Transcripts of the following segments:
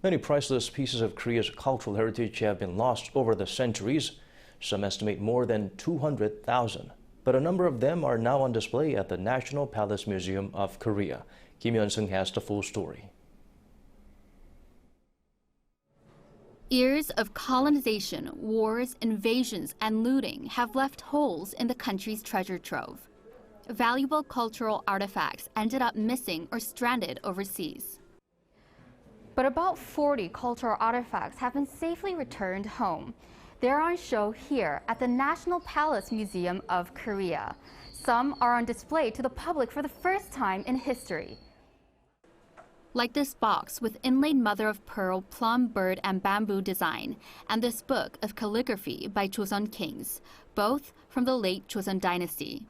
Many priceless pieces of Korea's cultural heritage have been lost over the centuries. Some estimate more than 200,000. But a number of them are now on display at the National Palace Museum of Korea. Yeon-seung has the full story. Years of colonization, wars, invasions, and looting have left holes in the country's treasure trove. Valuable cultural artifacts ended up missing or stranded overseas. But about 40 cultural artifacts have been safely returned home. They're on show here at the National Palace Museum of Korea. Some are on display to the public for the first time in history. Like this box with inlaid mother-of-pearl plum, bird, and bamboo design, and this book of calligraphy by Joseon Kings, both from the late Joseon Dynasty.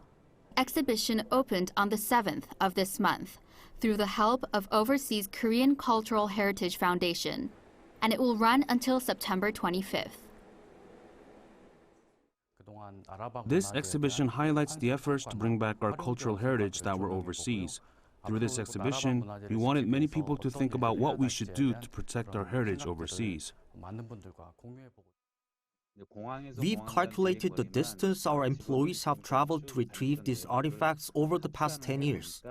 Exhibition opened on the 7th of this month through the help of Overseas Korean Cultural Heritage Foundation, and it will run until September 25th. This exhibition highlights the efforts to bring back our cultural heritage that were overseas. Through this exhibition, we wanted many people to think about what we should do to protect our heritage overseas. We've calculated the distance our employees have traveled to retrieve these artifacts over the past 10 years.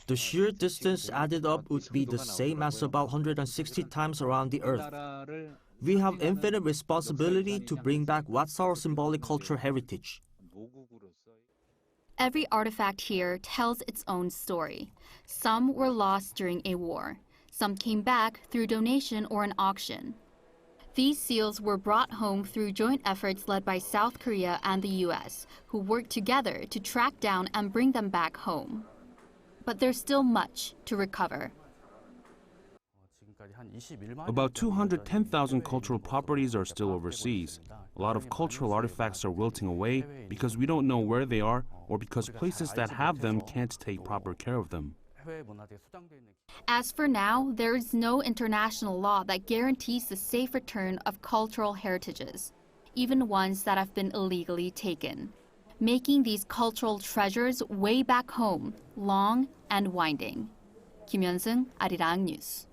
The sheer distance added up would be the same as about 160 times around the Earth. We have infinite responsibility to bring back what's our symbolic cultural heritage. Every artifact here tells its own story. Some were lost during a war. Some came back through donation or an auction. These seals were brought home through joint efforts led by South Korea and the US, who worked together to track down and bring them back home. But there's still much to recover. About 210,000 cultural properties are still overseas. A lot of cultural artifacts are wilting away because we don't know where they are or because places that have them can't take proper care of them. As for now, there is no international law that guarantees the safe return of cultural heritages, even ones that have been illegally taken, making these cultural treasures way back home long and winding. Yeon-seung, Arirang News.